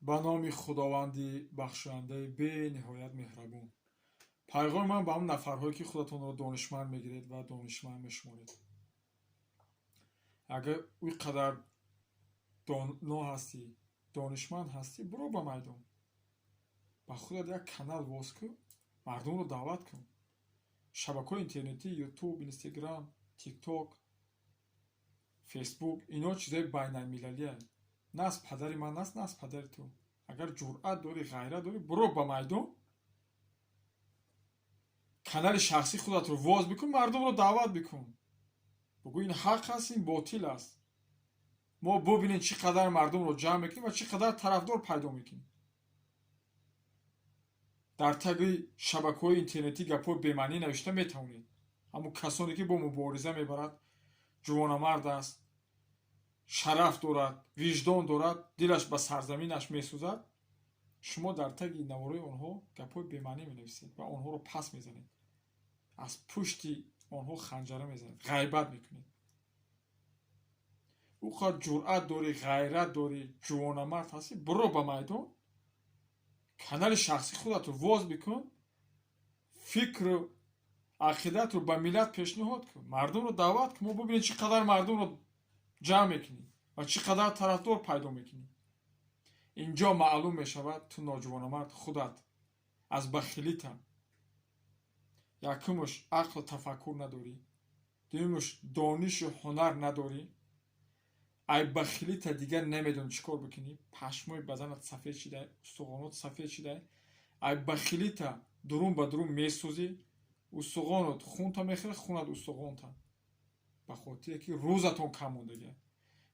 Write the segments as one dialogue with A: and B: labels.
A: ба номи худованди бахшояндаи бениҳоят меҳрабон. Пайғоми ман ба он нафарҳое ки худатонро донишманд мегиред ва донишманд мешуморед. Агар уи қадар доно ҳастӣ, донишманд ҳастӣ, биро ба майдон. Ба худат як канал воз кун, мардумро даъват кун. Шабакаҳои интернетӣ, ютуб, инстаграм, тикток, фейсбук, ино чизои байналмилалиянд. Не аз падари ман аст, не аз падари ту. Агар ҷуръат дорӣ, ғайрат дорӣ, биро ба майдон. канали шахсӣ худатро воз бикун, мардумро даъват бикун. бигӯ ин ҳақ аст, ин ботил аст. мо бубинем чӣ қадар мардумро ҷамъ мекунем ва чӣ қадар тарафдор пайдо мекунем. дар таги шабакаҳои интернетӣ гапҳои бемаънӣ навишта метавонед. ҳамун касоне ки бо мубориза мебарад, ҷувонамард аст, шараф дорад, виҷдон дорад, дилаш ба сарзаминаш месӯзад, шумо дар таги навораи онҳо гапҳои бемаънӣ менависед ва онҳоро пас мезанед. аз пушти онҳо ханҷара мезанед, ғайбат мекунед. ӯ қад ҷуръат дорӣ, ғайрат дорӣ, ҷувонамард ҳастӣ, биро ба майдон. канали шахсӣ худатро воз бикун, фикру ақидатро ба миллат пешниҳод кун, мардумро даъват кун. мо бубинем чӣ қадар мардумро ҷамъ мекунӣ ва чӣ қадар тарафдор пайдо мекунӣ. инҷо маълум мешавад ту ноҷувонамард худат аз бахилита якумуш ақлу тафаккур надорӣ, дуюмуш донишу ҳунар надорӣ. ай бахилита дигар намедонӣ чӣ кор бикунӣ, пашмои баданат сафед шидай, устухонот сафед шидай. ай бахилита дурун ба дурун месӯзӣ, устухонот хунта мехӯрад, хунат устухонта. ба хотире ки рӯзатон кам мондагӣ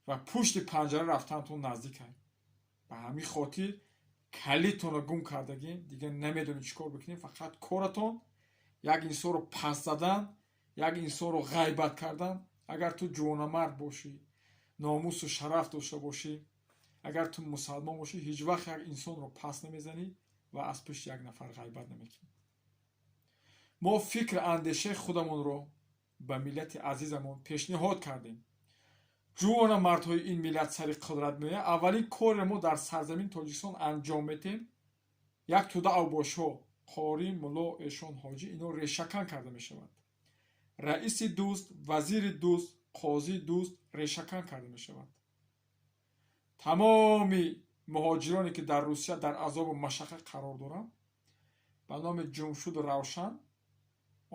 A: ва пушти панҷара рафтанатон наздик ай. ба ҳамин хотир калитонро гум кардагӣ, дигар намедонӣ чӣ кор бикунӣ. фақат коратон як инсонро пас задан, як инсонро ғайбат кардан. агар ту ҷувонамард бошӣ, номусу шараф дошта бошӣ, агар ту мусалмон бошӣ, ҳеҷ вақт як инсонро пас намезанӣ ва аз пушти як нафар ғайбат намекунӣ. мо фикр андешаи худамонро ба миллати азизамон пешниҳод кардем. ҷувонамардҳои ин миллат сари қудрат меоянд. аввалин кори мо дар сарзамини Тоҷикистон анҷом медиҳем. як тӯда авбошҳо, қори, мулло, эшон, ҳоҷӣ, ино решакан карда мешавад. раиси дӯст, вазири дӯст, қозии дӯст решакан карда мешавад. тамоми муҳоҷироне ки дар Русия дар азобу машаққат қарор доранд, ба номи Ҷумшуду Равшан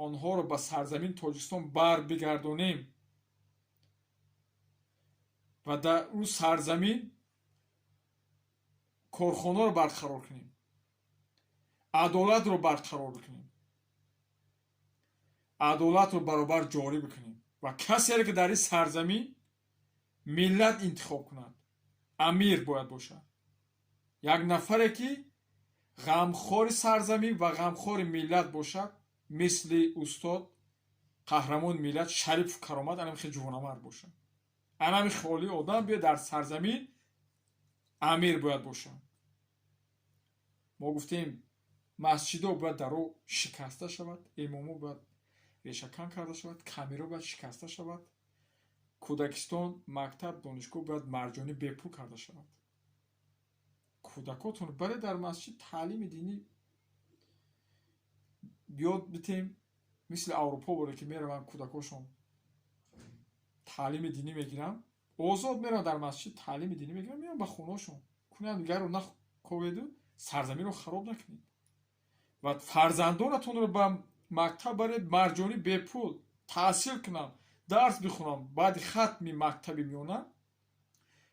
A: онҳоро ба сарзамини Тоҷикистон барбигардонем ва дар ӯ сарзамин корхонаро барқарор кунем, адолатро барқарор кунем, адолатро баробар ҷорӣ бикунем ва касе ки дар ин сарзамин миллат интихоб кунад, амир бояд бошад. як нафаре ки ғамхори сарзамин ва ғамхори миллат бошад, мисли устод қаҳрамони миллат шарифу каромат, анамихе ҷувонамард бошад. анами холи одам биёд дар сарзамин амир бояд бошад. мо гуфтем масҷидҳо бояд даро шикаста шавад, имомо бояд решакан карда шавад, камеро бояд шикаста шавад, кӯдакистон, мактаб, донишгоҳ бояд марҷонӣ бепул карда шавад. кӯдакотон баре дар масҷид таълими динӣ биёд битем, мисли аврупо боре ки мераванд кӯдакошон таълими динӣ мегиранд, озод мераванд дар масҷид таълими динӣ мегиранд, меянд ба хонаошон кунанд, дигарро наковеду сарзаминро хароб накунед ва фарзандонатонро ба мактаб баред, марҷонӣ бепул таҳсил кунанд, дарс бихонанд, баъди хатми мактаби миёна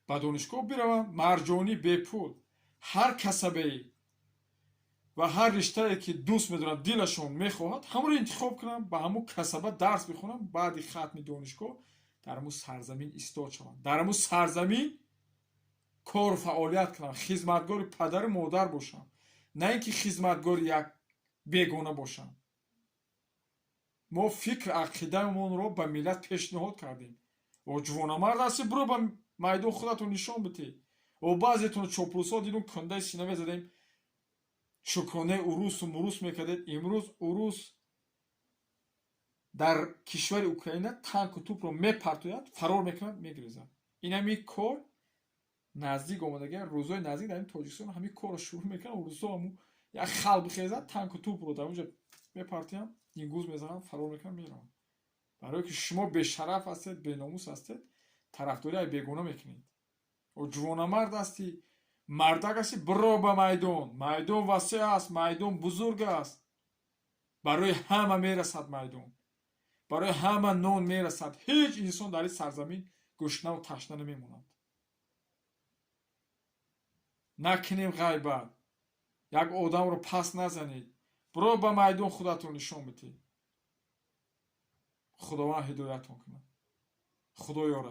A: ба донишгоҳ бираванд, марҷонӣ бепул. ҳар касабае ва ҳар риштае ки дӯст медоранд, дилашон мехоҳад, ҳамонро интихоб кунанд, ба ҳамон касаба дарс бихонанд, баъди хатми донишгоҳ дар ҳамон сарзамин истод шаванд, дар ҳамон сарзамин кору фаъолият кунанд, хизматгори падару модар бошанд, на ин ки хизматгори як бегона бошанд. мо фикр ақидамонро ба миллат пешниҳод кардем. о ҷувонамард ҳастӣ, биро ба майдон худатро нишон бидеҳ. о баъзетон чопрусҳо дидум кундаи сина мезадем, шукронаи урусу мурус мекардед. имрӯз урус дар кишвари Украина танку тӯпро мепартояд, фарор мекунад, мегирезад. инами кор наздик омадагӣ рӯзои наздик дар ин тоҷикистон ҳамин корро шурӯъ мекунам. рӯзо ҳамун як хал бихезад танку тӯпро дар онҷо мепартиям, дингӯз мезанам, фарор мекунам, меравам. барое ки шумо бешараф ҳастед, беномус ҳастед, тарафдории бегона мекунед. ҷувонамард ҳастӣ, мардак ҳастӣ, биро ба майдон. Майдон васеъ аст, майдон бузург аст. барои ҳама мерасад майдон. барои ҳама нон мерасад. ҳеҷ инсон дар ин сарзамин гушнаву ташна намемонад. накунем ғайбат. як одамро пас назанед. биро ба майдон худатро нишон бидед. худованд ҳидоятон кунад. худо ёрад.